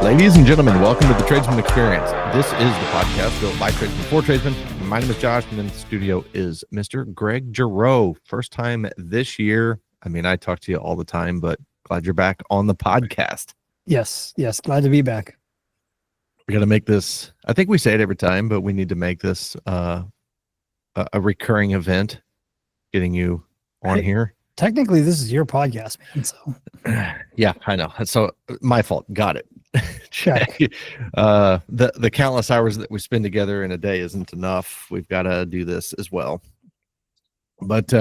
Ladies and gentlemen, welcome to the Tradesman Experience. This is the podcast built by tradesmen for tradesmen. My name is Josh, and in the studio is Mr. Greg Giroux. First time this year. I mean, I talk to you all the time, but glad you're back on the podcast. Yes, glad to be back. We got to make this, I think we say it every time, but we need to make this a recurring event, getting you on here. Technically, this is your podcast, man. So yeah, I know. So my fault. Got it. Check. The countless hours that we spend together in a day isn't enough. We've got to do this as well. But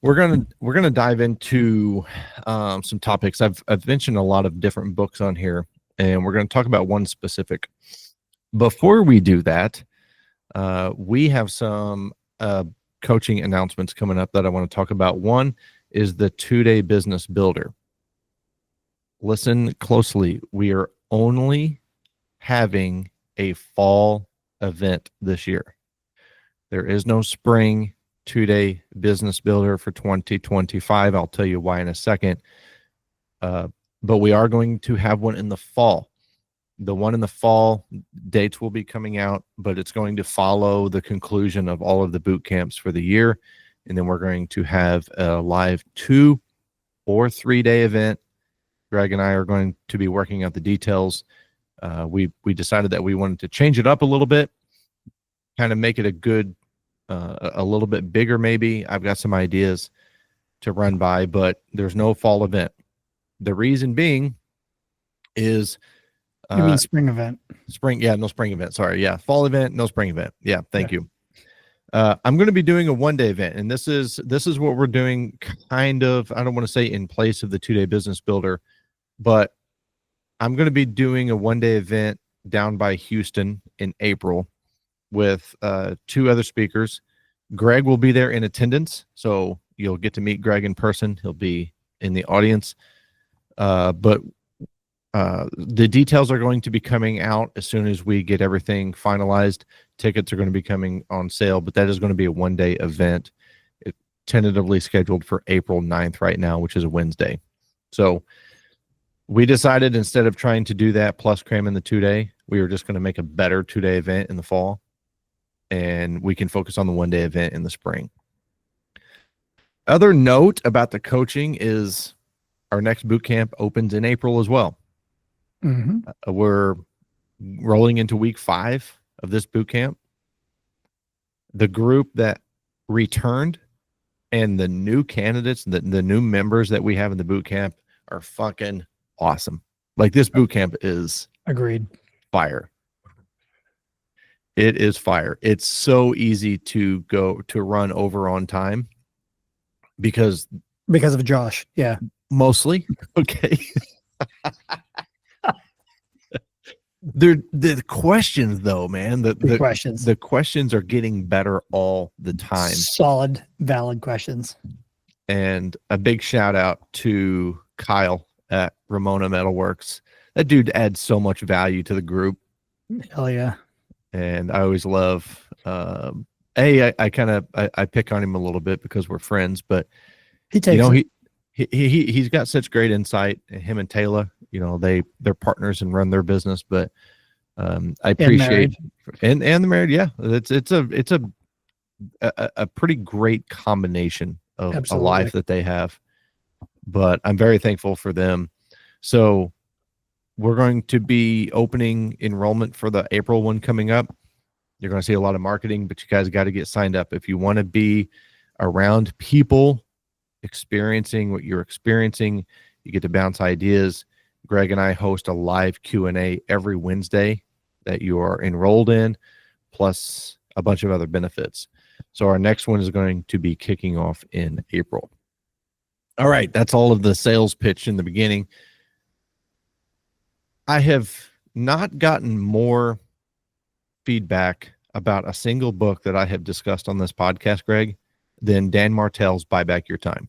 we're gonna dive into some topics. I've mentioned a lot of different books on here, and we're going to talk about one specific. Before we do that, we have some coaching announcements coming up that I want to talk about. One is the 2-day business builder. Listen closely. We are only having a fall event this year. There is no spring 2-day business builder for 2025. I'll tell you why in a second. But we are going to have one in the fall. The one in the fall, dates will be coming out, but it's going to follow the conclusion of all of the boot camps for the year. And then we're going to have a live 2 or 3-day event. Greg and I are going to be working out the details. We decided that we wanted to change it up a little bit, kind of make it a little bit bigger maybe. I've got some ideas to run by, but there's no fall event. The reason being is... You mean spring event? Spring, yeah, no spring event. Sorry, yeah, fall event, no spring event. Yeah, thank you. I'm going to be doing a 1-day event, and this is what we're doing. Kind of, I don't want to say in place of the 2-day business builder, but I'm going to be doing a 1-day event down by Houston in April with 2 other speakers. Greg will be there in attendance, so you'll get to meet Greg in person. He'll be in the audience, but the details are going to be coming out as soon as we get everything finalized. Tickets are going to be coming on sale, but that is going to be a 1-day event. It's tentatively scheduled for April 9th right now, which is a Wednesday. So we decided instead of trying to do that plus cram in the 2-day, we were just going to make a better 2-day event in the fall, and we can focus on the 1-day event in the spring. Other note about the coaching is our next boot camp opens in April as well. Mm-hmm. We're rolling into week 5 of this boot camp. The group that returned and the new candidates, the new members that we have in the boot camp are fucking awesome. Like, this boot camp is agreed fire. It is fire. It's so easy to run over on time because of Josh. Yeah, mostly. Okay. The questions, though, man, the questions. The questions are getting better all the time. Solid, valid questions. And a big shout out to Kyle at Ramona Metalworks. That dude adds so much value to the group. Hell yeah. And I always love. I pick on him a little bit because we're friends, but he takes he's got such great insight. Him and Taylor, they're partners and run their business, but I appreciate and the married. Yeah, it's a pretty great combination of Absolutely. A life that they have, but I'm very thankful for them. So we're going to be opening enrollment for the April one coming up. You're going to see a lot of marketing, but you guys got to get signed up if you want to be around people experiencing what you're experiencing. You get to bounce ideas. Greg and I host a live Q&A every Wednesday that you are enrolled in, plus a bunch of other benefits. So our next one is going to be kicking off in April. All right, that's all of the sales pitch in the beginning. I have not gotten more feedback about a single book that I have discussed on this podcast, Greg, than Dan Martell's Buy Back Your Time.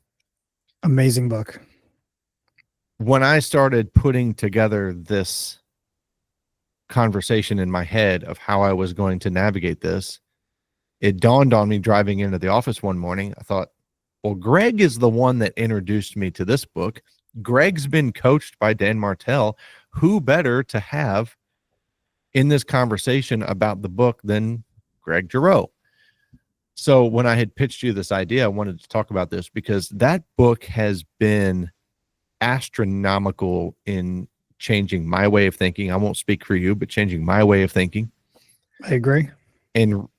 Amazing book. When I started putting together this conversation in my head of how I was going to navigate this, it dawned on me driving into the office one morning. I thought, well, Greg is the one that introduced me to this book. Greg's been coached by Dan Martell, who better to have in this conversation about the book than Greg Giroux? So when I had pitched you this idea, I wanted to talk about this because that book has been astronomical in changing my way of thinking. I won't speak for you, but changing my way of thinking. I agree. And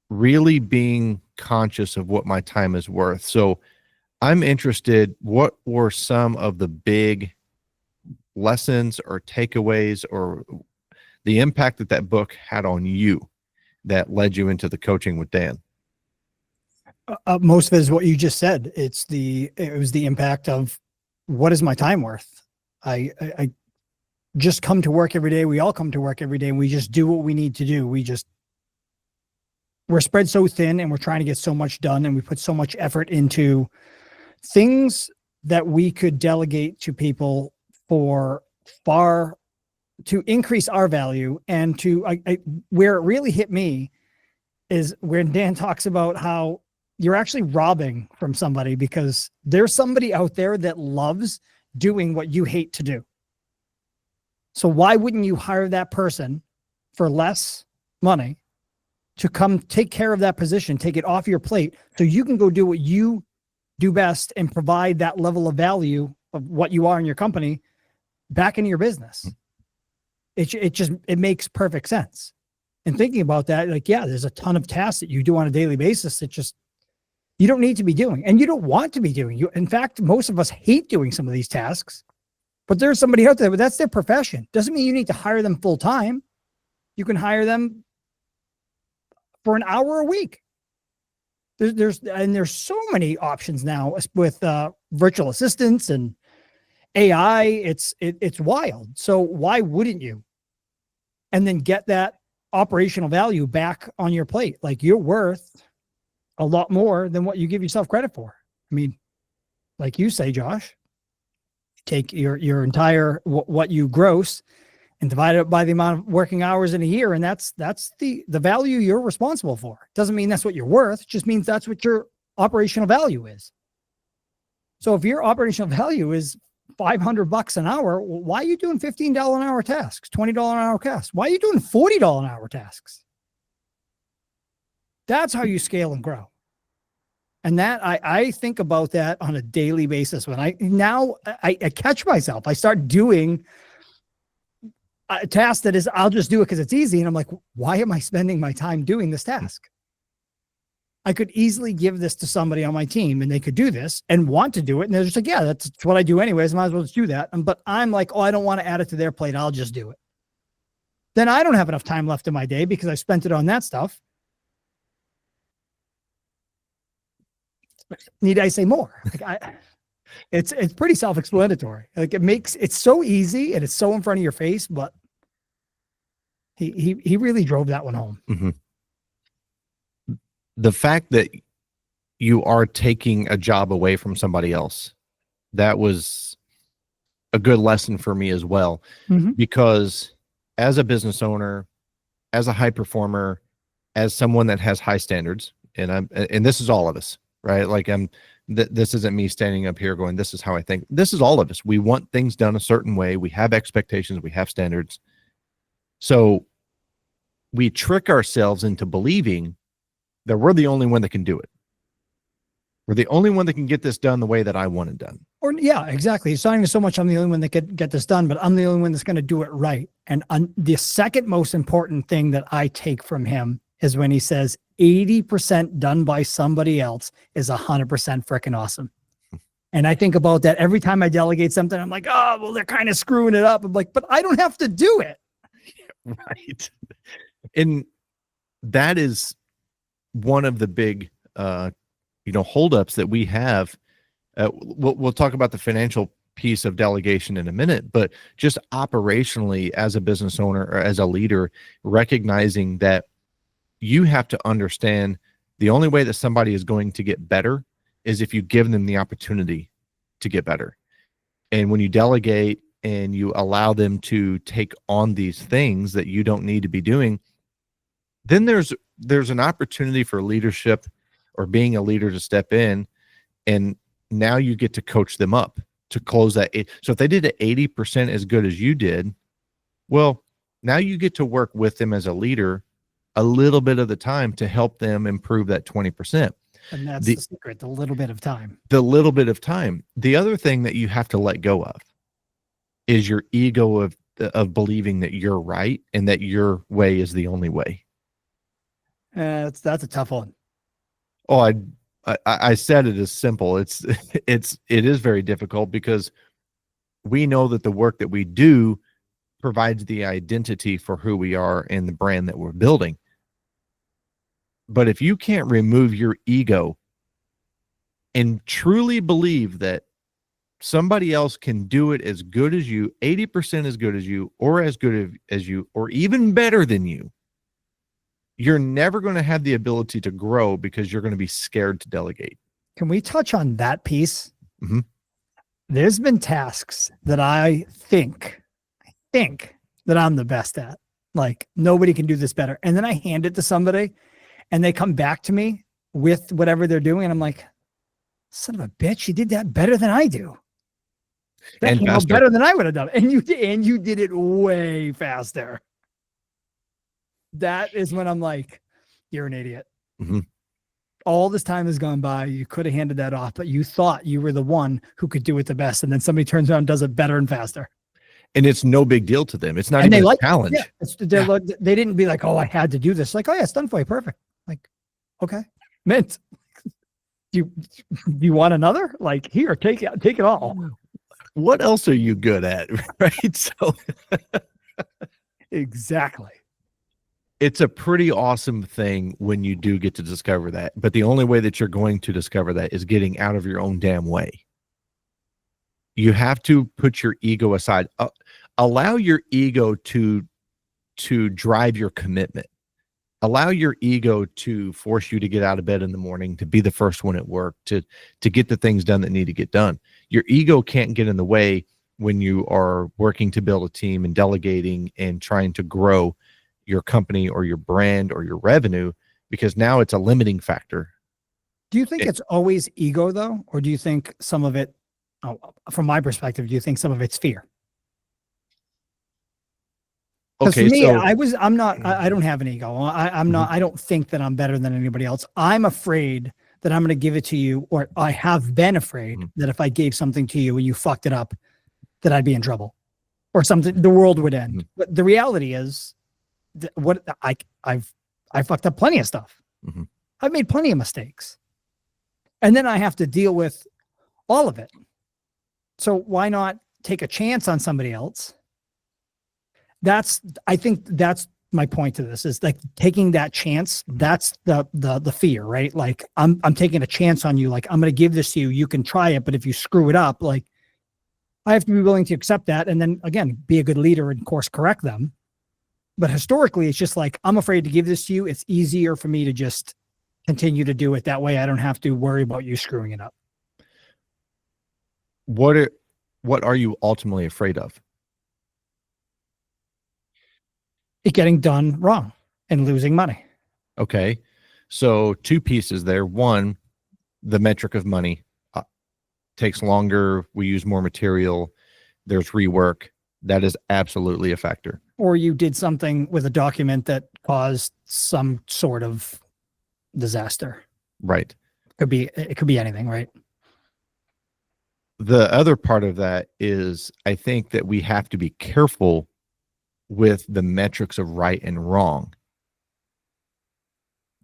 really being conscious of what my time is worth. So I'm interested, what were some of the big lessons or takeaways or the impact that that book had on you that led you into the coaching with Dan? Most of it is what you just said. It was the impact of what is my time worth? I just come to work every day. We all come to work every day and we just do what we need to do. We're spread so thin and we're trying to get so much done and we put so much effort into things that we could delegate to people to increase our value. And where it really hit me is when Dan talks about how you're actually robbing from somebody because there's somebody out there that loves doing what you hate to do. So why wouldn't you hire that person for less money to come take care of that position, take it off your plate so you can go do what you do best and provide that level of value of what you are in your company back into your business? It makes perfect sense. And thinking about that, like, yeah, there's a ton of tasks that you do on a daily basis that just, you don't need to be doing and you don't want to be doing. In fact, most of us hate doing some of these tasks, but there's somebody out there, but that's their profession. Doesn't mean you need to hire them full time. You can hire them for an hour a week. There's so many options now with virtual assistants and AI. It's wild. So why wouldn't you? And then get that operational value back on your plate. Like, you're worth a lot more than what you give yourself credit for. I mean, like you say, Josh, take your entire what you gross and divide it by the amount of working hours in a year, and that's the value you're responsible for. Doesn't mean that's what you're worth. It just means that's what your operational value is. So if your operational value is $500 an hour, well, why are you doing $15 an hour tasks, $20 an hour tasks? Why are you doing $40 an hour tasks? That's how you scale and grow. And that I think about that on a daily basis. When I catch myself, I start doing a task that is, I'll just do it because it's easy. And I'm like, why am I spending my time doing this task? I could easily give this to somebody on my team and they could do this and want to do it. And they're just like, yeah, that's what I do anyways. Might as well just do that. But I'm like, oh, I don't want to add it to their plate. I'll just do it. Then I don't have enough time left in my day because I spent it on that stuff. Need I say more? Like it's pretty self-explanatory. Like, it's so easy and it's so in front of your face, but he really drove that one home. Mm-hmm. The fact that you are taking a job away from somebody else, that was a good lesson for me as well. Mm-hmm. Because as a business owner, as a high performer, as someone that has high standards, and this is all of us, right? Like, this isn't me standing up here going, this is how I think. This is all of us. We want things done a certain way. We have expectations. We have standards. So we trick ourselves into believing that we're the only one that can do it. We're the only one that can get this done the way that I want it done. Or yeah, exactly. It's not even so much I'm the only one that can get this done, but I'm the only one that's going to do it right. And the second most important thing that I take from him is when he says 80% done by somebody else is 100% freaking awesome. And I think about that every time I delegate something. I'm like, oh, well, they're kind of screwing it up. I'm like, but I don't have to do it. Right. And that is one of the big, holdups that we have. We'll talk about the financial piece of delegation in a minute, but just operationally as a business owner or as a leader, recognizing that you have to understand the only way that somebody is going to get better is if you give them the opportunity to get better. And when you delegate and you allow them to take on these things that you don't need to be doing, then there's an opportunity for leadership or being a leader to step in, and now you get to coach them up to close that. So if they did it 80% as good as you did, Well, now you get to work with them as a leader a little bit of the time to help them improve that 20%. And that's The the secret, the little bit of time. the little bit of time. The other thing that you have to let go of is your ego of believing that you're right and that your way is the only way. That's a tough one. Oh, I said it as simple. It is very difficult because we know that the work that we do provides the identity for who we are and the brand that we're building. But if you can't remove your ego and truly believe that somebody else can do it as good as you, 80% as good as you, or as good as you, or even better than you, you're never going to have the ability to grow because you're going to be scared to delegate. Can we touch on that piece? Mm-hmm. There's been tasks that I think that I'm the best at. Like, nobody can do this better. And then I hand it to somebody and they come back to me with whatever they're doing. And I'm like, son of a bitch, you did that better than I do. That And came out faster. better than I would have done. And you did it way faster. That is when I'm like, you're an idiot. Mm-hmm. All this time has gone by. You could have handed that off, but you thought you were the one who could do it the best. And then somebody turns around and does it better and faster. And it's no big deal to them. It's not And even they a challenge. Yeah, they didn't be like, oh, I had to do this. Like, oh yeah, it's done for you. Perfect. Like, okay. Mint. Do you want another? Like, here, take it all. What else are you good at? Right. So Exactly. it's a pretty awesome thing when you do get to discover that. But the only way that you're going to discover that is getting out of your own damn way. You have to put your ego aside. Allow your ego to drive your commitment. Allow your ego to force you to get out of bed in the morning, to be the first one at work, to get the things done that need to get done. Your ego can't get in the way when you are working to build a team and delegating and trying to grow your company or your brand or your revenue, because now it's a limiting factor. Do you think it's always ego though? Or do you think some of it, from my perspective, do you think some of it's fear? Because Okay, for me, so I don't have an ego. I'm not, I don't think that I'm better than anybody else. I'm afraid that I'm going to give it to you, or I have been afraid that if I gave something to you and you fucked it up, that I'd be in trouble or something, the world would end. But the reality is that I fucked up plenty of stuff. I've made plenty of mistakes. And then I have to deal with all of it. So why not take a chance on somebody else? I think that's my point to this, is like taking that chance. That's the fear, right? Like I'm taking a chance on you. Like, I'm going to give this to you. You can try it, but if you screw it up, like, I have to be willing to accept that. And then again, be a good leader and course correct them. But historically, it's just like, I'm afraid to give this to you. It's easier for me to just continue to do it that way. I don't have to worry about you screwing it up. what are you ultimately afraid of? It getting done wrong and losing money. Okay. So two pieces there. One, the metric of money takes longer. We use more material. There's rework. That is absolutely a factor. Or you did something with a document that caused some sort of disaster. Right. It could be anything, right? The other part of that is, I think that we have to be careful with the metrics of right and wrong,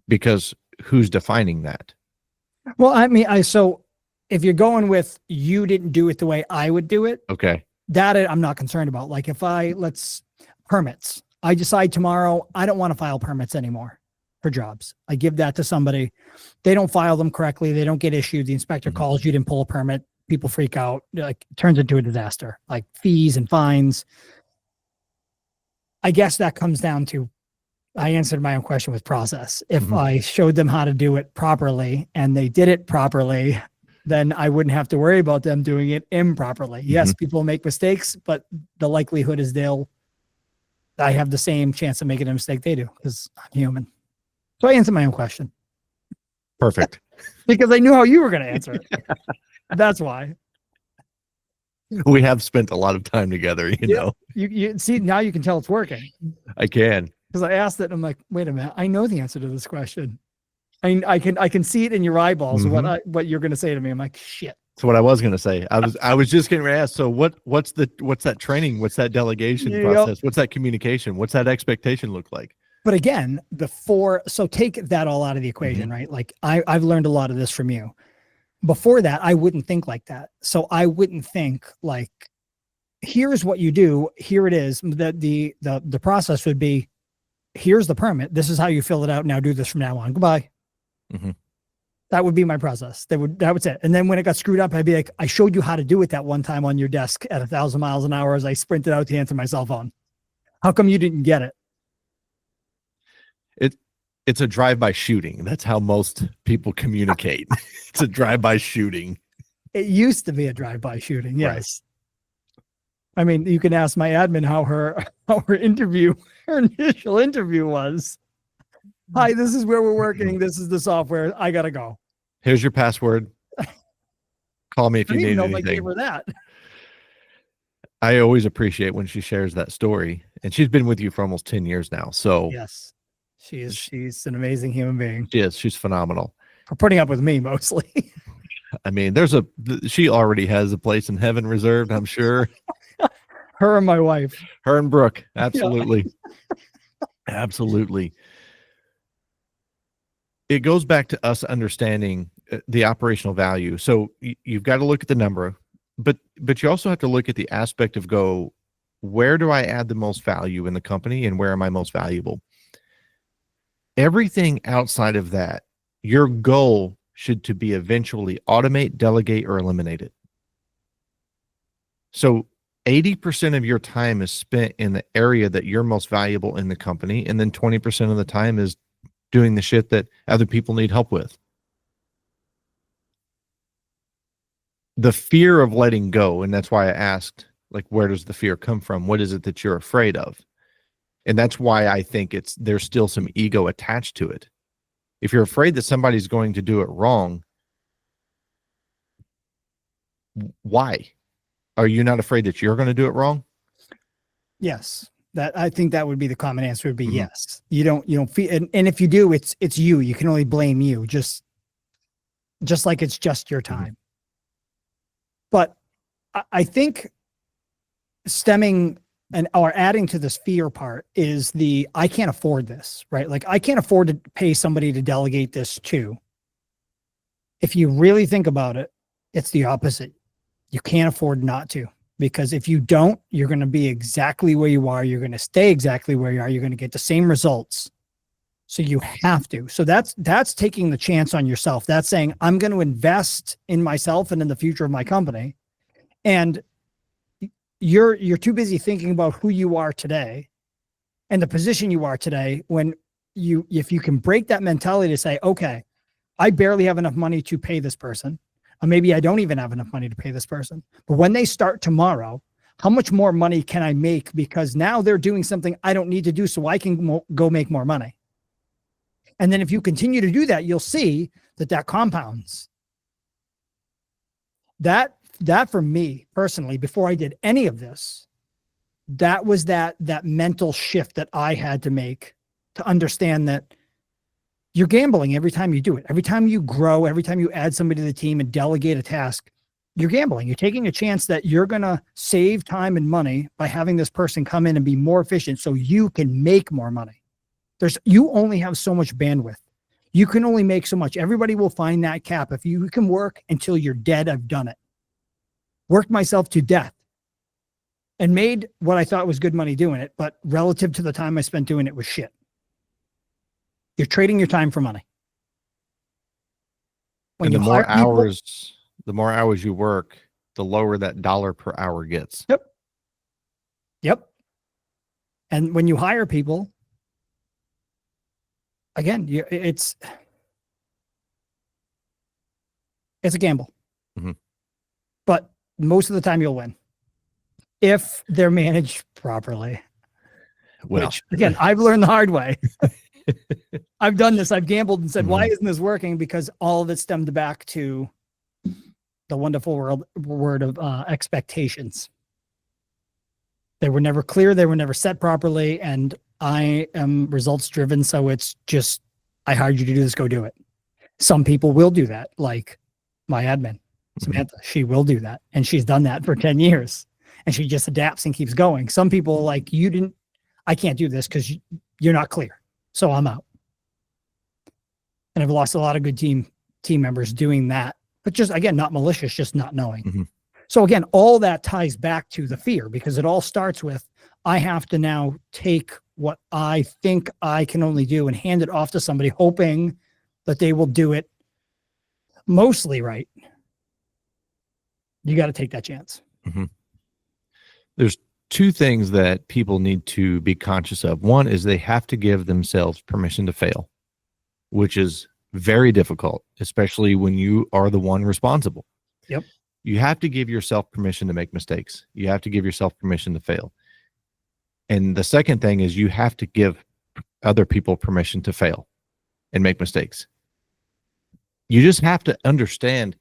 because who's defining that? Well, I mean, so if you're going with, you didn't do it the way I would do it, Okay. that I'm not concerned about. Like, if permits, I decide tomorrow, I don't want to file permits anymore for jobs. I give that to somebody. They don't file them correctly. They don't get issued. The inspector calls, you didn't pull a permit. People freak out. Like, it turns into a disaster, like fees and fines. I guess that comes down to, I answered my own question with process. If I showed them how to do it properly and they did it properly, then I wouldn't have to worry about them doing it improperly. Yes, people make mistakes, but the likelihood is I have the same chance of making a mistake they do, because I'm human. So I answered my own question. Perfect. Because I knew how you were going to answer it. That's why. We have spent a lot of time together, you Yeah. know. You see, now you can tell it's working. I can. Because I asked it, and I'm like, wait a minute, I know the answer to this question. I can see it in your eyeballs, what you're gonna say to me. I'm like, shit. That's what I was going to say. I was just getting ready to ask. So what's that training? What's that delegation process? What's that communication? What's that expectation look like? But again, so take that all out of the equation, right? Like I've learned a lot of this from you. Before that, I wouldn't think like that. So I wouldn't think like, here's what you do. Here it is. The process would be, here's the permit. This is how you fill it out. Now do this from now on. Goodbye. That would be my process. That was it. And then when it got screwed up, I'd be like, I showed you how to do it that one time on your desk at 1,000 miles an hour as I sprinted out to answer my cell phone. How come you didn't get it? It's a drive-by shooting. That's how most people communicate. It's a drive-by shooting. It used to be a drive-by shooting. Yes. Right. I mean, you can ask my admin how her initial interview was. Hi, this is where we're working. This is the software. I gotta go. Here's your password. Call me if you need anything. I gave her that. I always appreciate when she shares that story, and she's been with you for almost 10 years now. So yes, she's an amazing human being. She's phenomenal. For putting up with me mostly. I mean, she already has a place in heaven reserved, I'm sure. Her and my wife. Her and Brooke. Absolutely. Yeah. Absolutely. It goes back to us understanding the operational value. So you've got to look at the number, but you also have to look at the aspect of where do I add the most value in the company and where am I most valuable? Everything outside of that, your goal should to be eventually automate, delegate, or eliminate it. So 80% of your time is spent in the area that you're most valuable in the company. And then 20% of the time is doing the shit that other people need help with. The fear of letting go, and that's why I asked, like, where does the fear come from? What is it that you're afraid of? And that's why I think there's still some ego attached to it. If you're afraid that somebody's going to do it wrong, why? Are you not afraid that you're going to do it wrong? Yes. I think that would be the common answer would be yes. You don't feel, and if you do, it's you can only blame you, just like it's just your time. But I think stemming or adding to this fear part is I can't afford this, right? Like I can't afford to pay somebody to delegate this to. If you really think about it, it's the opposite. You can't afford not to. Because if you don't, you're going to be exactly where you are. You're going to stay exactly where you are. You're going to get the same results. So you have to. So that's taking the chance on yourself. That's saying, I'm going to invest in myself and in the future of my company. And you're too busy thinking about who you are today and the position you are today. If you can break that mentality to say, okay, I barely have enough money to pay this person. Or maybe I don't even have enough money to pay this person. But when they start tomorrow, how much more money can I make? Because now they're doing something I don't need to do, so I can go make more money. And then if you continue to do that, you'll see that compounds. That for me personally, before I did any of this, that was that mental shift that I had to make to understand that you're gambling every time you do it. Every time you grow, every time you add somebody to the team and delegate a task, you're gambling. You're taking a chance that you're going to save time and money by having this person come in and be more efficient so you can make more money. You only have so much bandwidth. You can only make so much. Everybody will find that cap. If you can work until you're dead, I've done it. Worked myself to death and made what I thought was good money doing it. But relative to the time I spent doing it was shit. You're trading your time for money. And the more hours you work, the lower that dollar per hour gets. Yep. And when you hire people, again, it's a gamble. But most of the time you'll win if they're managed properly. Well, which, again, I've learned the hard way. I've done this. I've gambled and said, why isn't this working? Because all of it stemmed back to the wonderful word of expectations. They were never clear. They were never set properly. And I am results driven. So it's just, I hired you to do this, go do it. Some people will do that. Like my admin, Samantha, she will do that. And she's done that for 10 years and she just adapts and keeps going. Some people like, I can't do this because you're not clear. So I'm out. And I've lost a lot of good team members doing that, but just, again, not malicious, just not knowing. Mm-hmm. So again, all that ties back to the fear, because it all starts with, I have to now take what I think I can only do and hand it off to somebody, hoping that they will do it mostly right. You got to take that chance. Mm-hmm. There's two things that people need to be conscious of. One is they have to give themselves permission to fail, which is very difficult, especially when you are the one responsible. Yep. You have to give yourself permission to make mistakes. You have to give yourself permission to fail. And the second thing is you have to give other people permission to fail and make mistakes. You just have to understand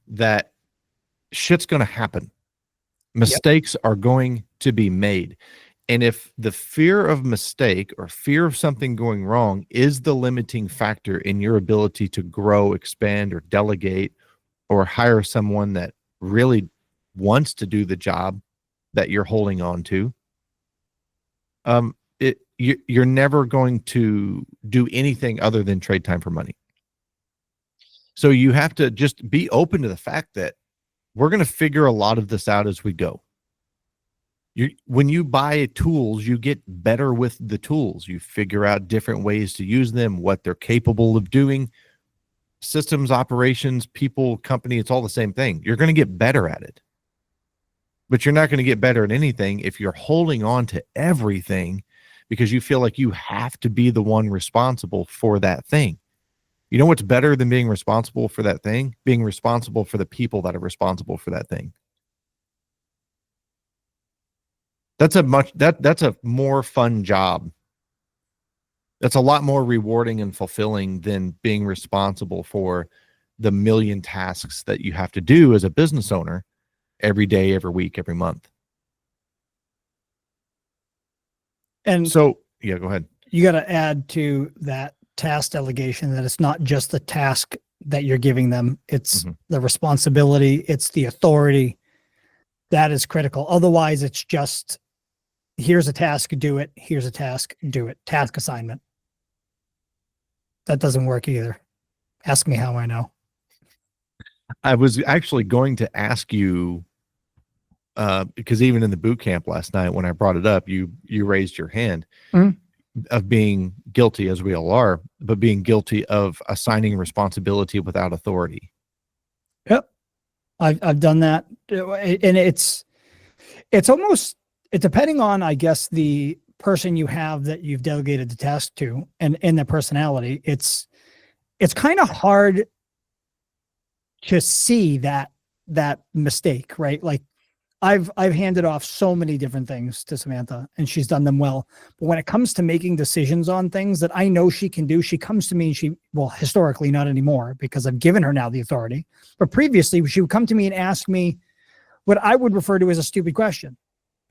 that shit's going to happen. Mistakes are going to be made. And if the fear of mistake or fear of something going wrong is the limiting factor in your ability to grow, expand, or delegate, or hire someone that really wants to do the job that you're holding on to, you're never going to do anything other than trade time for money. So you have to just be open to the fact that we're going to figure a lot of this out as we go. When you buy tools, you get better with the tools. You figure out different ways to use them, what they're capable of doing. Systems, operations, people, company, it's all the same thing. You're going to get better at it. But you're not going to get better at anything if you're holding on to everything because you feel like you have to be the one responsible for that thing. You know what's better than being responsible for that thing? Being responsible for the people that are responsible for that thing. That's a more fun job. That's a lot more rewarding and fulfilling than being responsible for the million tasks that you have to do as a business owner every day, every week, every month. And so, yeah, go ahead. You got to add to that task delegation that it's not just the task that you're giving them. It's the responsibility. It's the authority. That is critical. Otherwise, it's just, here's a task, do it. Here's a task, do it. Task assignment. That doesn't work either. Ask me how I know. I was actually going to ask you, because even in the boot camp last night, when I brought it up, you raised your hand of being guilty, as we all are, but being guilty of assigning responsibility without authority. Yep. I've done that. And it's almost, depending on, I guess, the person you have that you've delegated the task to and their personality, it's kind of hard to see that mistake, right? Like I've handed off so many different things to Samantha and she's done them well. But when it comes to making decisions on things that I know she can do, she comes to me and well, historically not anymore because I've given her now the authority. But previously she would come to me and ask me what I would refer to as a stupid question.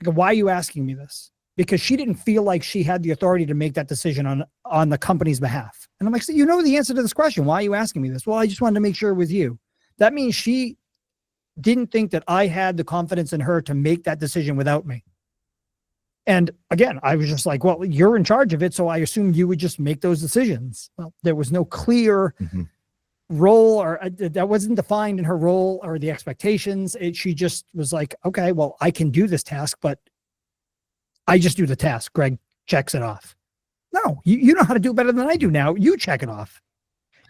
Like, why are you asking me this? Because she didn't feel like she had the authority to make that decision on the company's behalf. And I'm like, so you know the answer to this question. Why are you asking me this? Well, I just wanted to make sure it was you. That means she didn't think that I had the confidence in her to make that decision without me. And again, I was just like, well, you're in charge of it, so I assumed you would just make those decisions. Well, there was no clear role or that wasn't defined in her role or the expectations. She just was like, okay, well, I can do this task, but I just do the task. Greg checks it off. No, you know how to do it better than I do now. You check it off.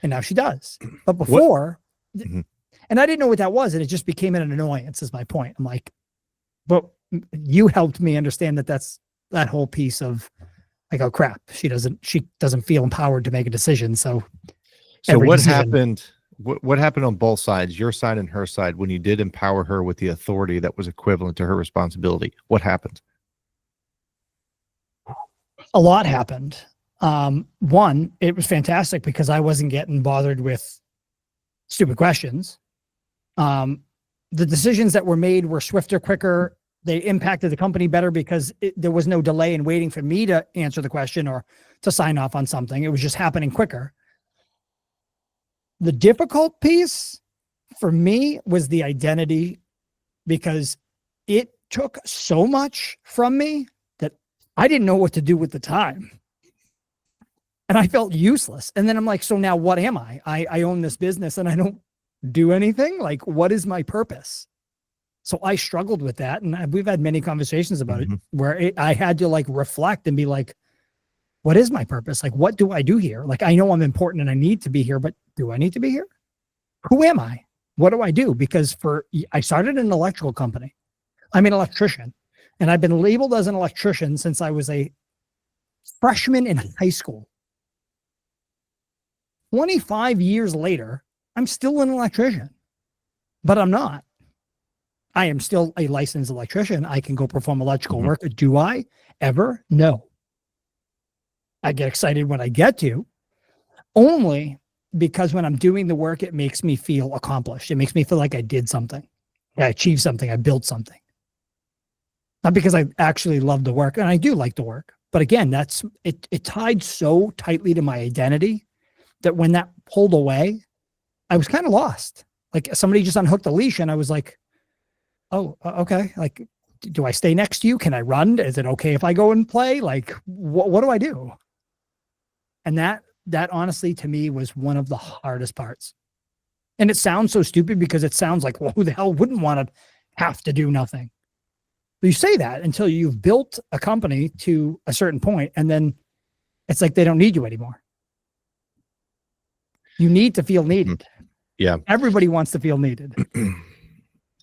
And now she does. But before, and I didn't know what that was. And it just became an annoyance is my point. I'm like, but you helped me understand that's that whole piece of like, oh crap, she doesn't feel empowered to make a decision. So what happened? What happened on both sides, your side and her side, when you did empower her with the authority that was equivalent to her responsibility? What happened? A lot happened. One, it was fantastic because I wasn't getting bothered with stupid questions. the decisions that were made were swifter, quicker. They impacted the company better because there was no delay in waiting for me to answer the question or to sign off on something. It was just happening quicker. The difficult piece for me was the identity, because it took so much from me that I didn't know what to do with the time. And I felt useless. And then I'm like, so now what am I? I own this business and I don't do anything. Like, what is my purpose? So I struggled with that. And we've had many conversations about it where I had to like reflect and be like, what is my purpose? Like, what do I do here? Like, I know I'm important and I need to be here, but do I need to be here? Who am I? What do I do? Because I started an electrical company. I'm an electrician, and I've been labeled as an electrician since I was a freshman in high school. 25 years later, I'm still an electrician, but I'm not. I am still a licensed electrician. I can go perform electrical work. Do I ever? No. I get excited when I get to, only because when I'm doing the work, it makes me feel accomplished. It makes me feel like I did something. I achieved something. I built something. Not because I actually love the work, and I do like the work. But again, it tied so tightly to my identity that when that pulled away, I was kind of lost. Like somebody just unhooked the leash and I was like, oh, okay. Like, do I stay next to you? Can I run? Is it okay if I go and play? Like, what do I do? And that honestly to me was one of the hardest parts. And it sounds so stupid because it sounds like, well, who the hell wouldn't want to have to do nothing? But you say that until you've built a company to a certain point, and then it's like they don't need you anymore. You need to feel needed. Yeah. Everybody wants to feel needed.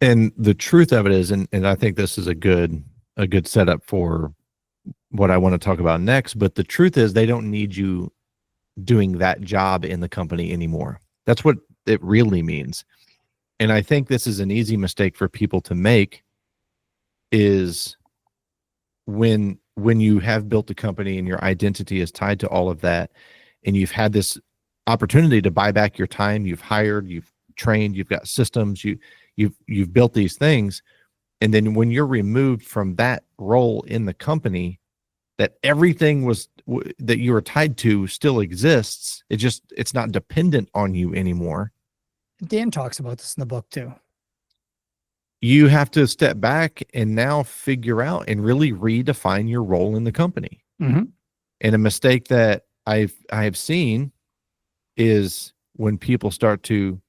And the truth of it is, and I think this is a good setup for what I want to talk about next, but the truth is they don't need you doing that job in the company anymore. That's what it really means. And I think this is an easy mistake for people to make, is when you have built a company and your identity is tied to all of that, and you've had this opportunity to buy back your time, you've hired, you've trained, you've got systems, you've built these things, and then when you're removed from that role in the company, that everything that you were tied to still exists. It's not dependent on you anymore. Dan talks about this in the book too. You have to step back and now figure out and really redefine your role in the company. And a mistake that I have seen is when people start to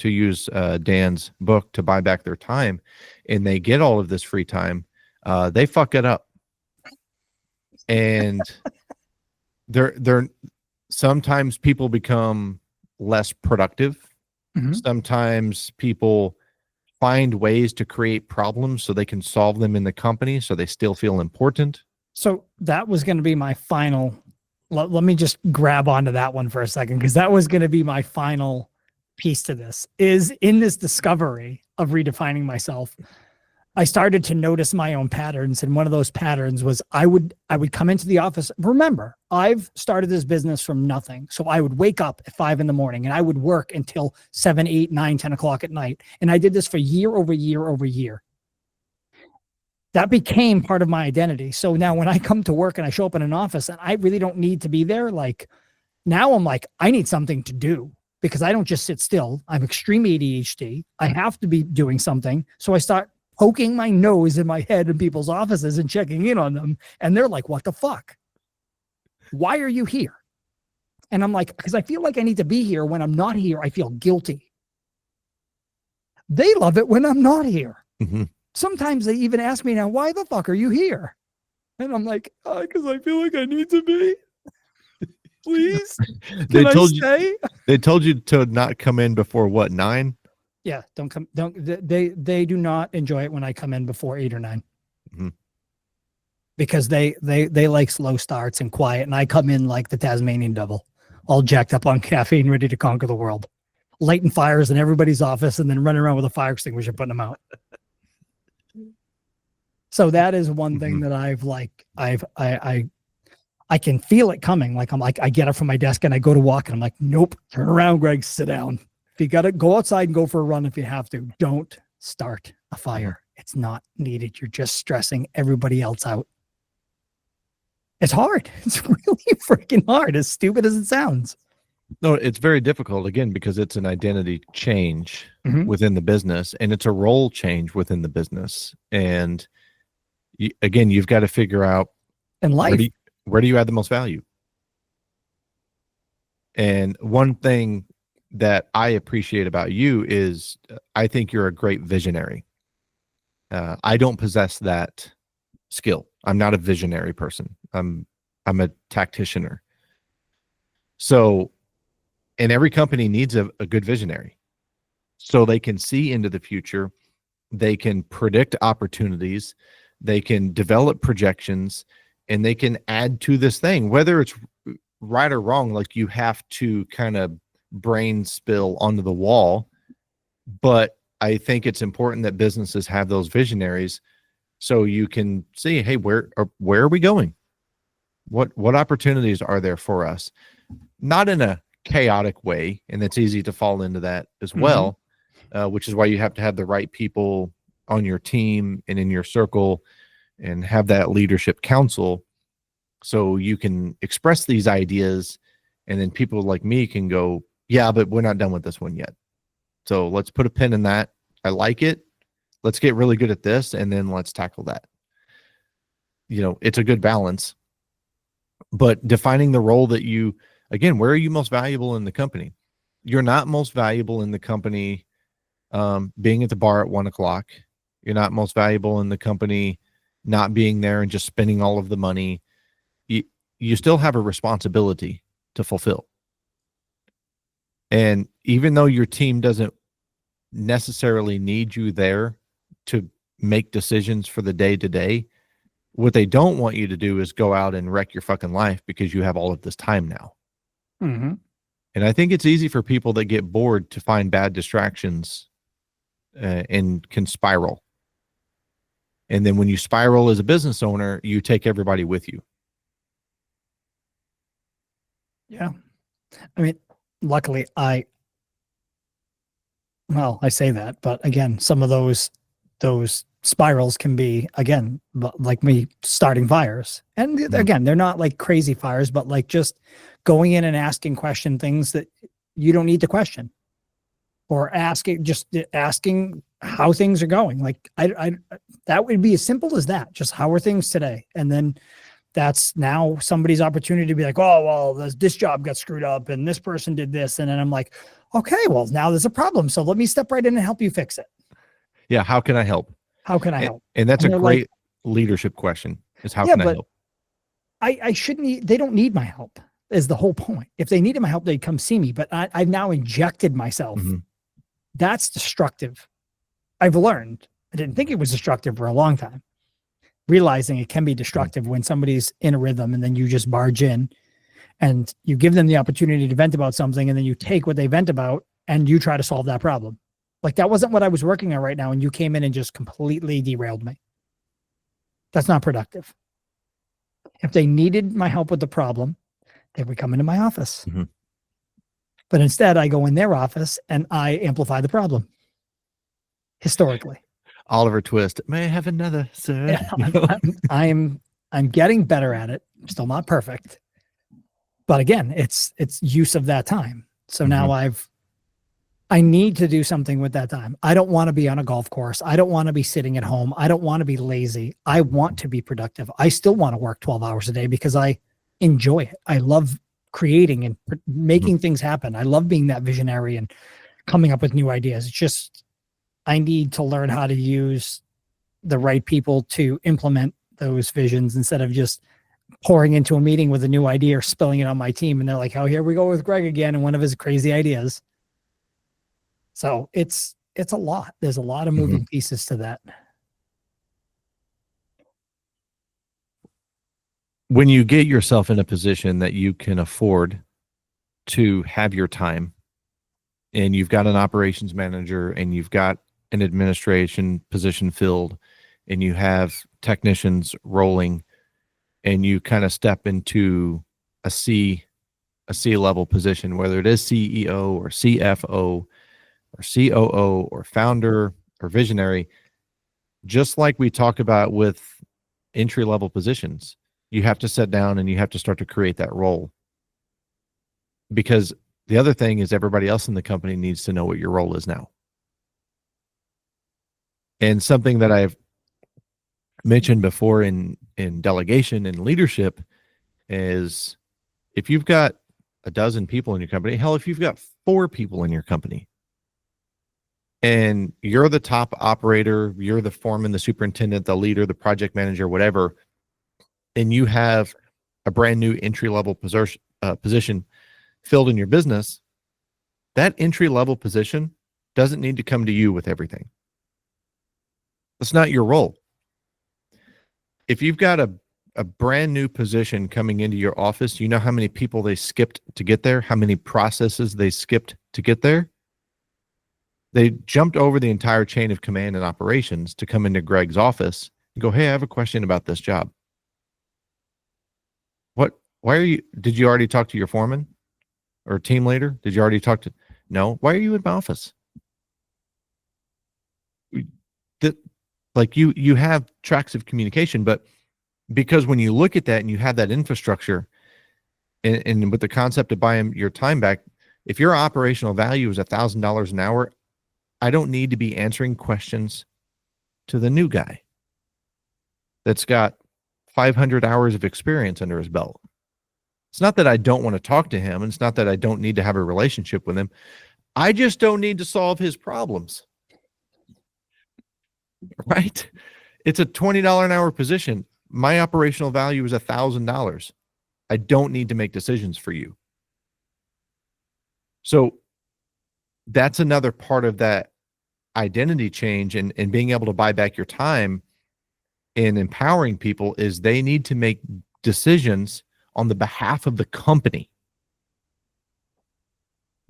use Dan's book to buy back their time, and they get all of this free time, they fuck it up. And they're sometimes people become less productive. Sometimes people find ways to create problems so they can solve them in the company, so they still feel important. So that was going to be my final. Let me just grab onto that one for a second, because that was going to be my final piece to this. Is in this discovery of redefining myself, I started to notice my own patterns. And one of those patterns was I would come into the office. Remember, I've started this business from nothing. So I would wake up at 5 a.m. and I would work until 7, 8, 9, 10 o'clock at night. And I did this for year over year over year. That became part of my identity. So now when I come to work and I show up in an office and I really don't need to be there, like now I'm like, I need something to do, because I don't just sit still. I'm extreme ADHD. I have to be doing something. So I start poking my nose in my head in people's offices and checking in on them. And they're like, what the fuck? Why are you here? And I'm like, because I feel like I need to be here. When I'm not here, I feel guilty. They love it when I'm not here. Sometimes they even ask me now, why the fuck are you here? And I'm like, because I feel like I need to be. Please, they told you to not come in before what, 9? Yeah, they do not enjoy it when I come in before 8 or 9. Because they like slow starts and quiet, and I come in like the Tasmanian devil, all jacked up on caffeine, ready to conquer the world, lighting fires in everybody's office, and then running around with a fire extinguisher putting them out. So that is one thing that I can feel it coming. Like I get up from my desk and I go to walk, and I'm like, nope, turn around, Greg, sit down. If you got to go outside and go for a run if you have to, don't start a fire. It's not needed. You're just stressing everybody else out. It's hard. It's really freaking hard, as stupid as it sounds. No, it's very difficult, again, because it's an identity change Mhm. within the business, and it's a role change within the business. And again, you've got to figure out And life. where do you add the most value? And one thing that I appreciate about you is I think you're a great visionary. I don't possess that skill. I'm not a visionary person. I'm a tacticianer. So, and every company needs a good visionary, so they can see into the future, they can predict opportunities, they can develop projections, and they can add to this thing, whether it's right or wrong. Like, you have to kind of brain spill onto the wall. But I think it's important that businesses have those visionaries, so you can see, hey, where are we going? What opportunities are there for us? Not in a chaotic way, and it's easy to fall into that as well, which is why you have to have the right people on your team and in your circle, and have that leadership council, so you can express these ideas, and then people like me can go, yeah, but we're not done with this one yet, so let's put a pin in that. I like it. Let's get really good at this, and then let's tackle that. It's a good balance. But defining the role that you, again, where are you most valuable in the company? You're not most valuable in the company being at the bar at 1:00. You're not most valuable in the company not being there and just spending all of the money. You still have a responsibility to fulfill. And even though your team doesn't necessarily need you there to make decisions for the day to day, what they don't want you to do is go out and wreck your fucking life because you have all of this time now. Mm-hmm. And I think it's easy for people that get bored to find bad distractions and can spiral. And then when you spiral as a business owner, you take everybody with you. Yeah. I mean, luckily I say that, but again, some of those spirals can be, again, like me starting fires. And again, they're not like crazy fires, but like just going in and asking things that you don't need to question, or asking how things are going. Like I that would be as simple as that. Just, how are things today? And then that's now somebody's opportunity to be like, oh, well, this job got screwed up and this person did this. And then I'm like, okay, well, now there's a problem. So let me step right in and help you fix it. Yeah. How can I help? How can I help? And that's a great leadership question, is how can I help? I shouldn't, they don't need my help, is the whole point. If they needed my help, they'd come see me, but I've now injected myself. Mm-hmm. That's destructive. I've learned. I didn't think it was destructive for a long time. Realizing it can be destructive when somebody's in a rhythm and then you just barge in and you give them the opportunity to vent about something, and then you take what they vent about and you try to solve that problem. Like, that wasn't what I was working on right now, and you came in and just completely derailed me. That's not productive. If they needed my help with the problem, they would come into my office. Mm-hmm. But instead, I go in their office and I amplify the problem. Historically. Oliver Twist. May I have another, sir? Yeah, I'm getting better at it. I'm still not perfect. But again, it's use of that time. So now I need to do something with that time. I don't want to be on a golf course. I don't want to be sitting at home. I don't want to be lazy. I want to be productive. I still want to work 12 hours a day because I enjoy it. I love creating and making things happen. I love being that visionary and coming up with new ideas. It's just, I need to learn how to use the right people to implement those visions, instead of just pouring into a meeting with a new idea or spilling it on my team. And they're like, oh, here we go with Greg again and one of his crazy ideas. So it's a lot. There's a lot of moving pieces to that. When you get yourself in a position that you can afford to have your time, and you've got an operations manager and you've got an administration position filled, and you have technicians rolling, and you kind of step into a C level position, whether it is CEO or CFO or COO or founder or visionary, just like we talk about with entry level positions, you have to sit down and you have to start to create that role. Because the other thing is everybody else in the company needs to know what your role is now. And something that I've mentioned before in delegation and leadership is if you've got a dozen people in your company, hell, if you've got 4 people in your company and you're the top operator, you're the foreman, the superintendent, the leader, the project manager, whatever, and you have a brand new entry level position filled in your business, that entry level position doesn't need to come to you with everything. That's not your role. If you've got a brand new position coming into your office, you know how many people they skipped to get there, how many processes they skipped to get there. They jumped over the entire chain of command and operations to come into Greg's office and go, hey, I have a question about this job. Did you already talk to your foreman or team leader? Did you already talk to, no, why are you in my office? Like you have tracks of communication, but because when you look at that and you have that infrastructure and with the concept of buying your time back, if your operational value is $1,000 an hour, I don't need to be answering questions to the new guy that's got 500 hours of experience under his belt. It's not that I don't want to talk to him, and it's not that I don't need to have a relationship with him. I just don't need to solve his problems. Right? It's a $20 an hour position. My operational value is $1,000. I don't need to make decisions for you. So that's another part of that identity change and being able to buy back your time and empowering people is they need to make decisions on the behalf of the company.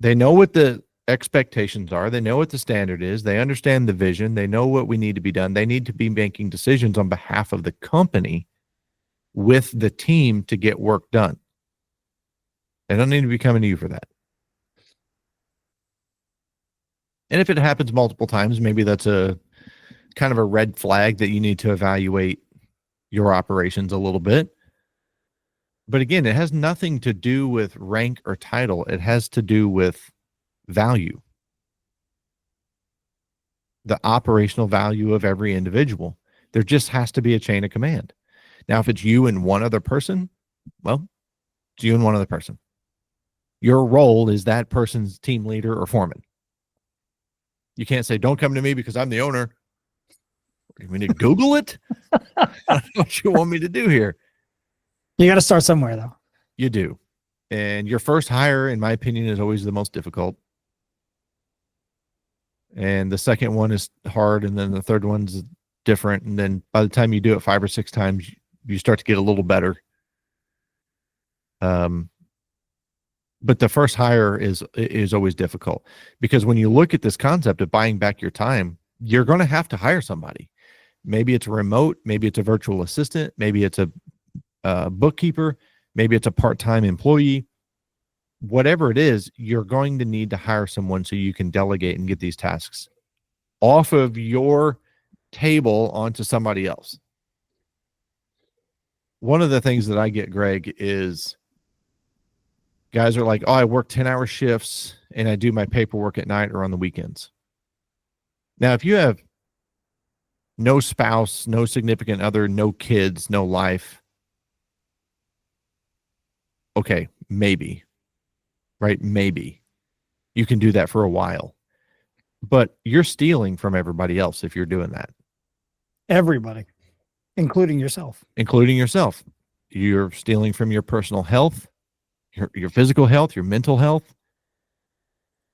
They know what the expectations are. They know what the standard is. They understand the vision. They know what we need to be done. They need to be making decisions on behalf of the company with the team to get work done. They don't need to be coming to you for that. And if it happens multiple times, maybe that's a kind of a red flag that you need to evaluate your operations a little bit. But again, it has nothing to do with rank or title. It has to do with value. The operational value of every individual. There just has to be a chain of command. Now, if it's you and one other person, well, it's you and one other person. Your role is that person's team leader or foreman. You can't say, don't come to me because I'm the owner. You mean to Google it? I don't know what you want me to do here. You got to start somewhere, though. You do. And your first hire, in my opinion, is always the most difficult. And the second one is hard. And then the third one's different. And then by the time you do it 5 or 6 times, you start to get a little better. But the first hire is always difficult because when you look at this concept of buying back your time, you're going to have to hire somebody. Maybe it's a remote, maybe it's a virtual assistant, maybe it's a bookkeeper, maybe it's a part-time employee. Whatever it is, you're going to need to hire someone so you can delegate and get these tasks off of your table onto somebody else. One of the things that I get, Greg, is guys are like, oh, I work 10-hour shifts and I do my paperwork at night or on the weekends. Now, if you have no spouse, no significant other, no kids, no life, okay, maybe, right? Maybe you can do that for a while, but you're stealing from everybody else if you're doing that. Everybody, including yourself. Including yourself. You're stealing from your personal health, your physical health, your mental health.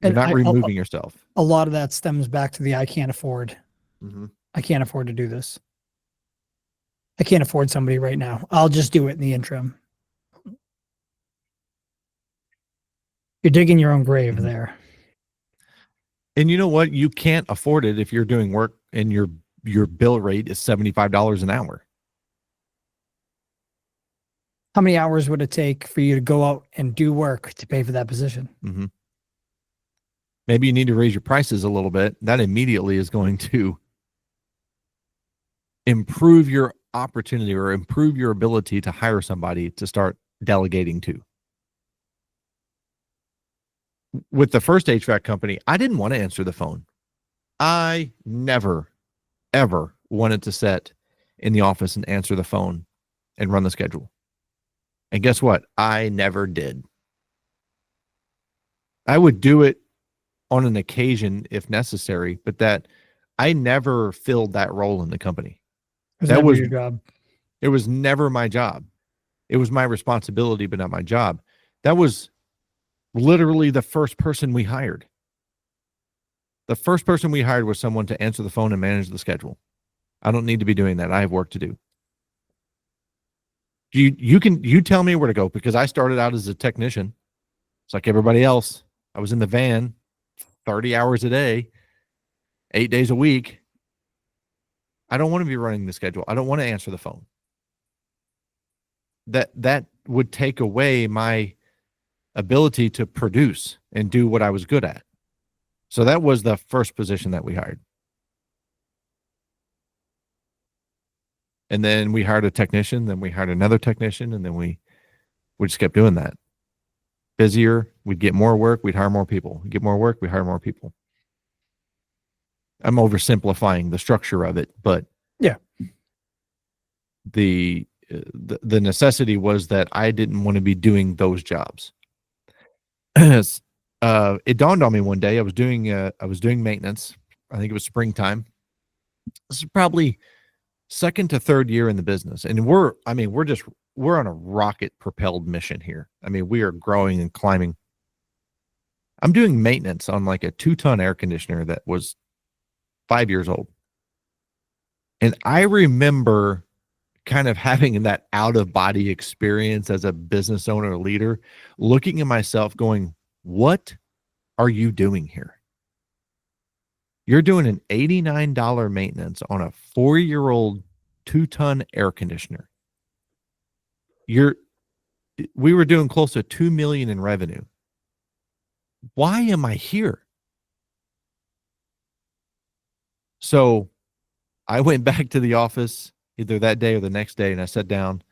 You're not removing yourself. A lot of that stems back to the I can't afford. Mm-hmm. I can't afford to do this. I can't afford somebody right now. I'll just do it in the interim. You're digging your own grave there. And you know what? You can't afford it if you're doing work and your bill rate is $75 an hour. How many hours would it take for you to go out and do work to pay for that position? Mm-hmm. Maybe you need to raise your prices a little bit. That immediately is going to improve your opportunity or improve your ability to hire somebody to start delegating to. With the first HVAC company, I didn't want to answer the phone. I never, ever wanted to sit in the office and answer the phone and run the schedule. And guess what? I never did. I would do it on an occasion if necessary, but that I never filled that role in the company. That was your job. It was never my job. It was my responsibility, but not my job. That was literally the first person we hired. The first person we hired was someone to answer the phone and manage the schedule. I don't need to be doing that. I have work to do. You tell me where to go, because I started out as a technician. It's like everybody else. I was in the van 30 hours a day, 8 days a week. I don't want to be running the schedule. I don't want to answer the phone. That would take away my ability to produce and do what I was good at. So that was the first position that we hired. And then we hired a technician, then we hired another technician, and then we just kept doing that. Busier, we'd get more work, we'd hire more people. We'd get more work, we hire more people. I'm oversimplifying the structure of it, but yeah, the necessity was that I didn't want to be doing those jobs. It dawned on me one day. I was doing maintenance. I think it was springtime. This is probably second to third year in the business, and we're on a rocket propelled mission here. I mean, we are growing and climbing. I'm doing maintenance on like a 2-ton air conditioner that was 5 years old. And I remember kind of having that out of body experience as a business owner or leader, looking at myself going, what are you doing here? You're doing an $89 maintenance on a 4-year-old 2-ton air conditioner. We were doing close to $2 million in revenue. Why am I here? So I went back to the office either that day or the next day, and I sat down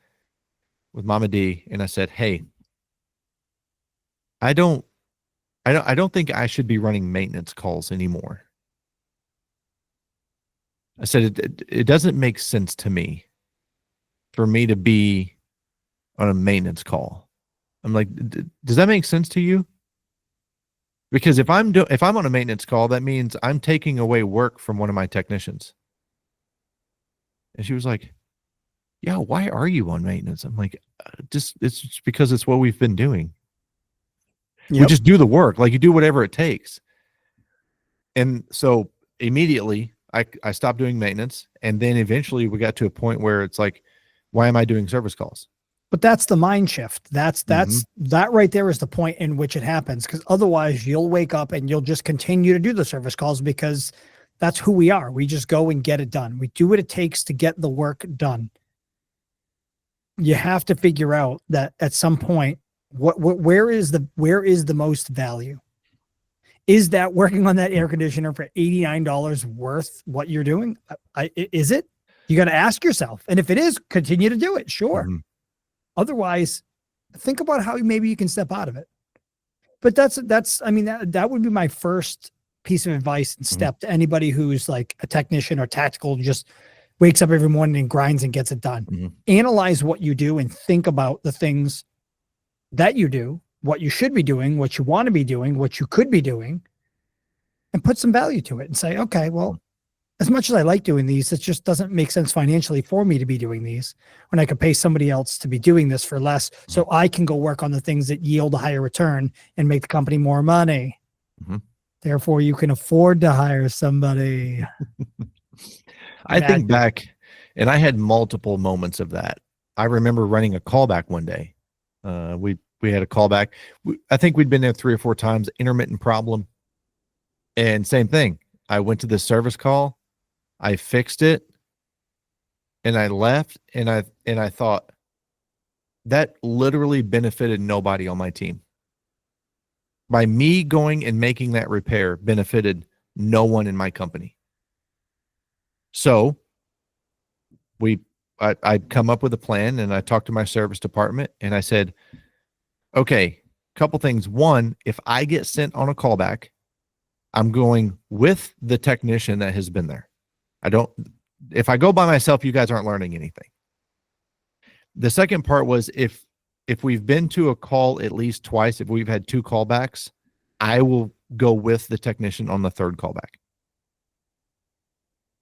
with Mama D and I said, hey, I don't think I should be running maintenance calls anymore. I said, it doesn't make sense to me for me to be on a maintenance call. I'm like, does that make sense to you? Because if I'm on a maintenance call, that means I'm taking away work from one of my technicians. And she was like, yeah, why are you on maintenance? I'm like, it's just because it's what we've been doing. Yep. We just do the work. Like, you do whatever it takes. And so immediately I stopped doing maintenance. And then eventually we got to a point where it's like, why am I doing service calls? But that's the mind shift. That right there is the point in which it happens. Because otherwise you'll wake up and you'll just continue to do the service calls, because that's who we are. We just go and get it done. We do what it takes to get the work done. You have to figure out that at some point, where is the most value? Is that working on that air conditioner for $89 worth what you're doing? Is it? You got to ask yourself. And if it is, continue to do it. Sure. Mm-hmm. Otherwise, think about how maybe you can step out of it. But that would be my first piece of advice and step to anybody who's like a technician or tactical, just wakes up every morning and grinds and gets it done. Mm-hmm. Analyze what you do and think about the things that you do, what you should be doing, what you want to be doing, what you could be doing, and put some value to it and say, okay, well, as much as I like doing these, it just doesn't make sense financially for me to be doing these when I could pay somebody else to be doing this for less, so I can go work on the things that yield a higher return and make the company more money. Mm-hmm. Therefore, you can afford to hire somebody. I think back, and I had multiple moments of that. I remember running a callback one day. We had a callback. I think we'd been there 3 or 4 times, intermittent problem. And same thing. I went to the service call, I fixed it, and I left, and I thought, that literally benefited nobody on my team. by me going and making that repair benefited no one in my company. So I'd come up with a plan, and I talked to my service department, and I said, okay, couple things. One, if I get sent on a callback, I'm going with the technician that has been there. If I go by myself, you guys aren't learning anything. The second part was if we've been to a call at least twice, if we've had 2 callbacks, I will go with the technician on the 3rd callback.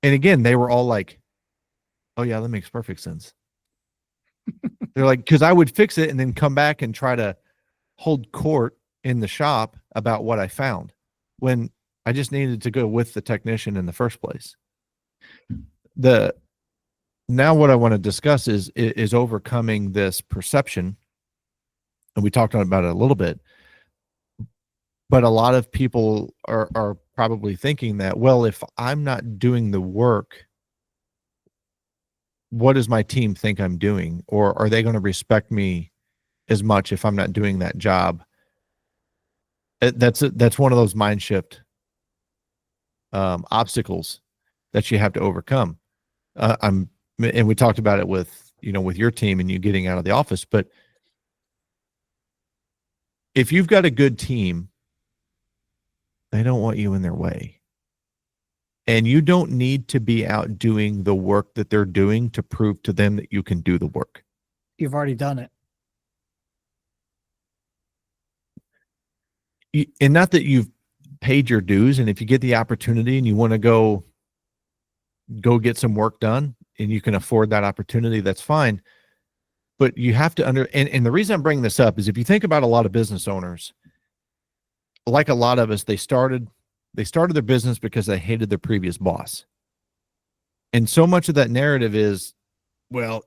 And again, they were all like, oh yeah, that makes perfect sense. They're like, because I would fix it and then come back and try to hold court in the shop about what I found when I just needed to go with the technician in the first place. Now what I want to discuss is overcoming this perception. And we talked about it a little bit, but a lot of people are probably thinking that, well, if I'm not doing the work, what does my team think I'm doing? Or are they going to respect me as much if I'm not doing that job? That's one of those mind shift obstacles that you have to overcome. And we talked about it with your team and you getting out of the office, but if you've got a good team, they don't want you in their way. And you don't need to be out doing the work that they're doing to prove to them that you can do the work. You've already done it. And not that you've paid your dues, and if you get the opportunity and you want to go get some work done and you can afford that opportunity, that's fine. But you have to and the reason I'm bringing this up is if you think about a lot of business owners, like a lot of us, they started their business because they hated their previous boss. And so much of that narrative is, well,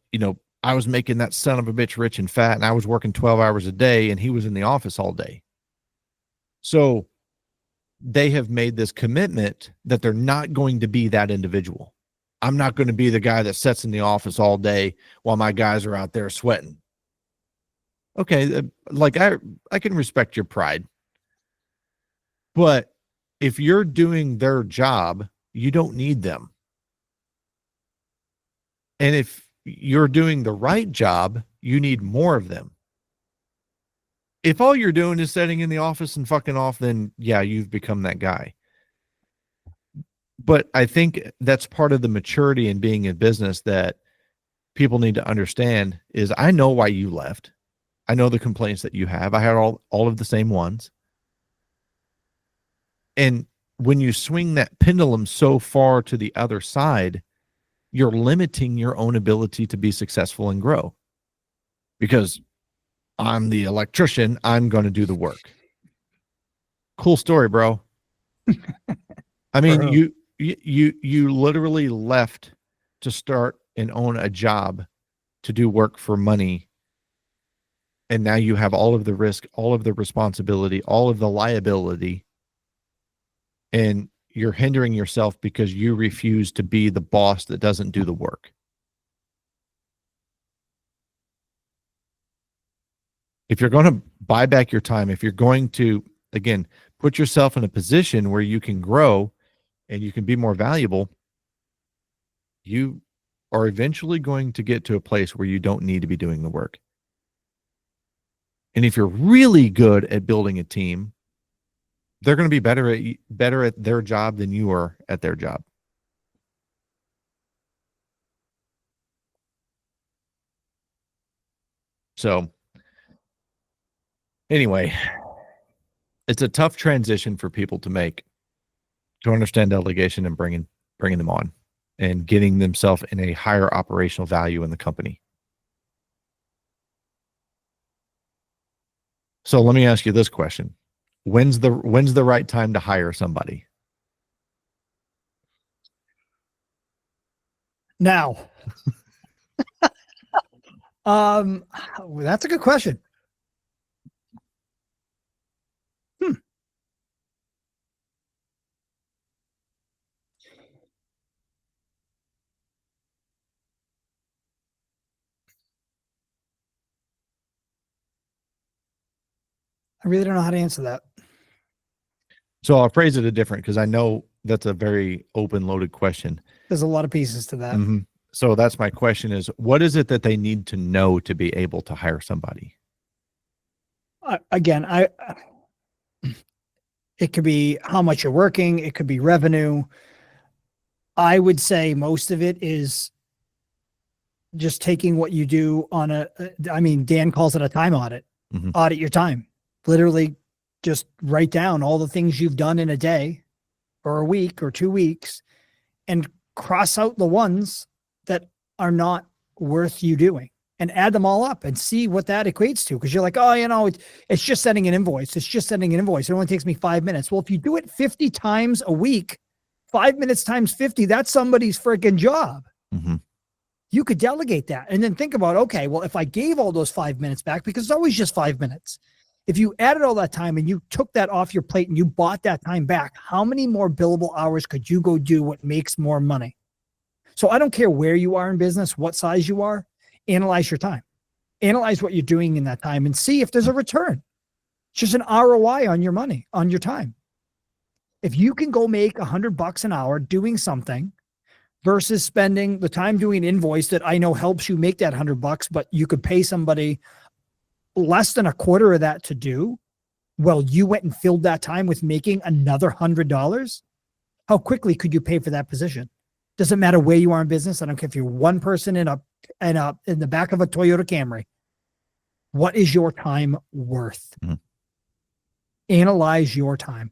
I was making that son of a bitch rich and fat, and I was working 12 hours a day, and he was in the office all day. So they have made this commitment that they're not going to be that individual. I'm not going to be the guy that sits in the office all day while my guys are out there sweating. Okay, like I can respect your pride. But if you're doing their job, you don't need them. And if you're doing the right job, you need more of them. If all you're doing is sitting in the office and fucking off, then yeah, you've become that guy. But I think that's part of the maturity in being in business that people need to understand is I know why you left. I know the complaints that you have. I had all of the same ones. And when you swing that pendulum so far to the other side, you're limiting your own ability to be successful and grow. Because I'm the electrician, I'm going to do the work. Cool story, bro. I mean, you literally left to start and own a job to do work for money. And now you have all of the risk, all of the responsibility, all of the liability. And you're hindering yourself because you refuse to be the boss that doesn't do the work. If you're going to buy back your time, if you're going to, again, put yourself in a position where you can grow and you can be more valuable, you are eventually going to get to a place where you don't need to be doing the work. And if you're really good at building a team, they're going to be better at their job than you are at their job. So anyway, it's a tough transition for people to make, to understand delegation and bringing them on and getting themselves in a higher operational value in the company. So let me ask you this question. When's the right time to hire somebody? Now. That's a good question. I really don't know how to answer that. So I'll phrase it a different, because I know that's a very open, loaded question. There's a lot of pieces to that. Mm-hmm. So that's my question is, what is it that they need to know to be able to hire somebody? It could be how much you're working. It could be revenue. I would say most of it is just taking what you do on Dan calls it a time audit. Mm-hmm. Audit your time. Literally just write down all the things you've done in a day or a week or 2 weeks and cross out the ones that are not worth you doing and add them all up and see what that equates to. Because you're like, oh, it's just sending an invoice. It's just sending an invoice. It only takes me 5 minutes. Well, if you do it 50 times a week, 5 minutes times 50, that's somebody's freaking job. Mm-hmm. You could delegate that. And then think about, okay, well, if I gave all those 5 minutes back, because it's always just 5 minutes. If you added all that time and you took that off your plate and you bought that time back, how many more billable hours could you go do what makes more money? So I don't care where you are in business, what size you are, analyze your time. Analyze what you're doing in that time and see if there's a return. It's just an ROI on your money, on your time. If you can go make $100 an hour doing something versus spending the time doing an invoice that I know helps you make that $100, but you could pay somebody less than a quarter of that to do, well, you went and filled that time with making another $100. How quickly could you pay for that position? Doesn't matter where you are in business. I don't care if you're one person in the back of a Toyota Camry. What is your time worth? Mm-hmm. Analyze your time.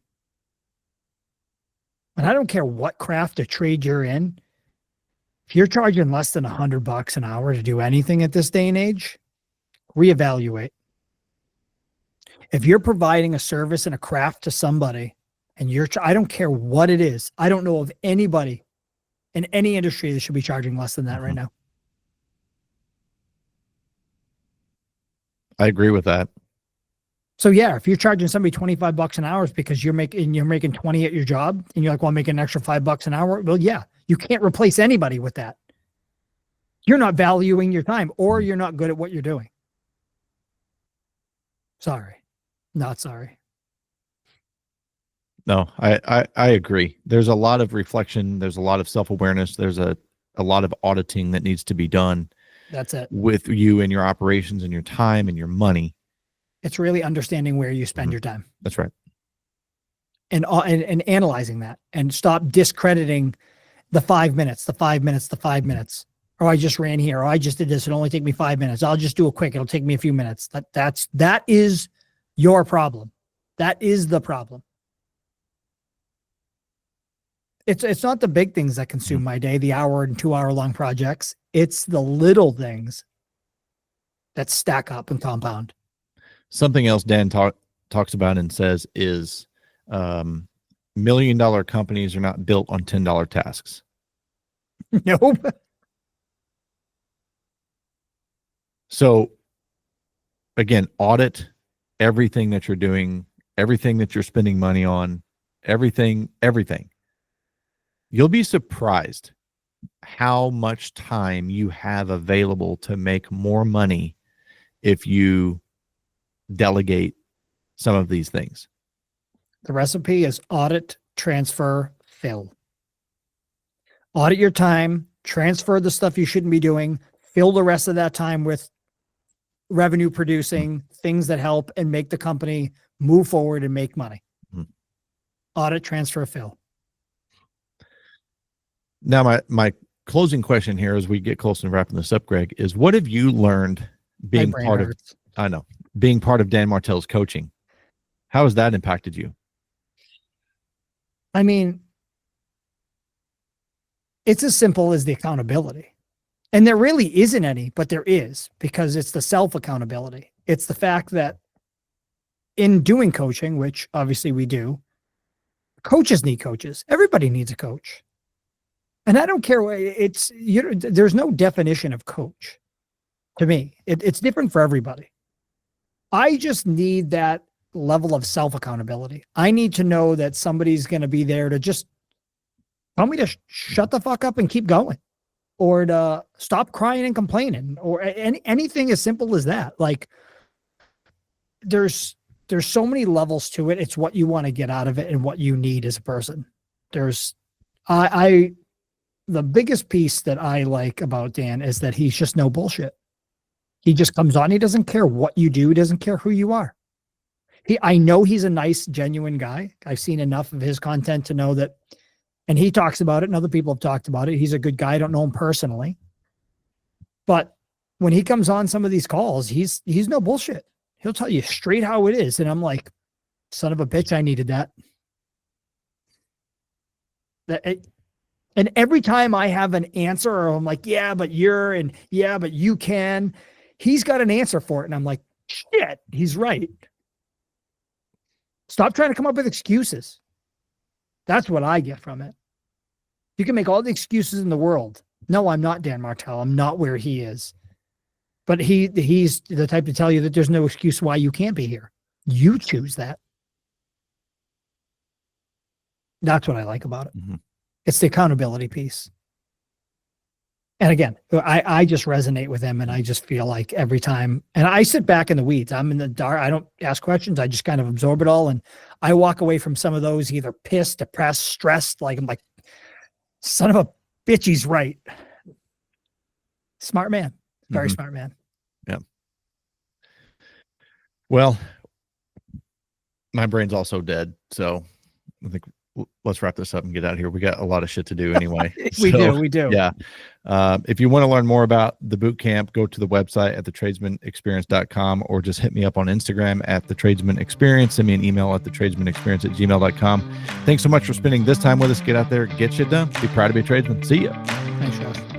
And I don't care what craft or trade you're in. If you're charging less than $100 an hour to do anything at this day and age, reevaluate. If you're providing a service and a craft to somebody and I don't care what it is. I don't know of anybody in any industry that should be charging less than that right now. I agree with that. So yeah, if you're charging somebody $25 an hour because you're making 20 at your job and you're like, well, I'm making an extra $5 an hour. Well, yeah, you can't replace anybody with that. You're not valuing your time or you're not good at what you're doing. Sorry. Not sorry. No, I agree. There's a lot of reflection. There's a lot of self-awareness. There's a lot of auditing that needs to be done. That's it. With you and your operations and your time and your money. It's really understanding where you spend your time. That's right. And analyzing that and stop discrediting the 5 minutes. Or I just ran here. Or I just did this. It'll only take me 5 minutes. I'll just do it quick. It'll take me a few minutes. That is your problem. That is the problem. It's not the big things that consume my day, the hour and 2 hour long projects. It's the little things that stack up and compound. Something else Dan talks about and says is $1 million companies are not built on $10 tasks. Nope. So again, audit everything that you're doing, everything that you're spending money on, everything. You'll be surprised how much time you have available to make more money if you delegate some of these things. The recipe is audit, transfer, fill. Audit your time, transfer the stuff you shouldn't be doing, fill the rest of that time with revenue producing things that help and make the company move forward and make money. Audit, transfer, fill. Now, my closing question here as we get close to wrapping this up, Greg, is what have you learned being part of Dan Martell's coaching? How has that impacted you? I mean, it's as simple as the accountability. And there really isn't any, but there is, because it's the self-accountability. It's the fact that in doing coaching, which obviously we do, coaches need coaches. Everybody needs a coach. And I don't care what there's no definition of coach to me. It's different for everybody. I just need that level of self-accountability. I need to know that somebody's going to be there to just tell me to shut the fuck up and keep going, or to stop crying and complaining, or anything as simple as that. Like, there's there's so many levels to it. It's what you want to get out of it and what you need as a person. There's, the biggest piece that I like about Dan is that he's just no bullshit. He just comes on. He doesn't care what you do. He doesn't care who you are. I know he's a nice, genuine guy. I've seen enough of his content to know that, and he talks about it and other people have talked about it. He's a good guy. I don't know him personally, but when he comes on some of these calls, he's no bullshit. He'll tell you straight how it is. And I'm like, son of a bitch, I needed that. And every time I have an answer, or I'm like, yeah, but you can, he's got an answer for it. And I'm like, shit, he's right. Stop trying to come up with excuses. That's what I get from it. You can make all the excuses in the world. No, I'm not Dan Martell. I'm not where he is. But he's the type to tell you that there's no excuse why you can't be here. You choose that. That's what I like about it. Mm-hmm. It's the accountability piece. And again, I just resonate with him, and I just feel like every time, and I sit back in the weeds. I'm in the dark. I don't ask questions. I just kind of absorb it all. And I walk away from some of those either pissed, depressed, stressed. Like, I'm like, son of a bitch, he's right. Smart man. Very smart man. Yeah. Well, my brain's also dead. So I think let's wrap this up and get out of here. We got a lot of shit to do anyway. We do. Yeah. If you want to learn more about the boot camp, go to the website at thetradesmanexperience.com, or just hit me up on Instagram at thetradesmanexperience. Send me an email at thetradesmanexperience@gmail.com. Thanks so much for spending this time with us. Get out there, get shit done. Be proud to be a tradesman. See ya. Thanks, Josh.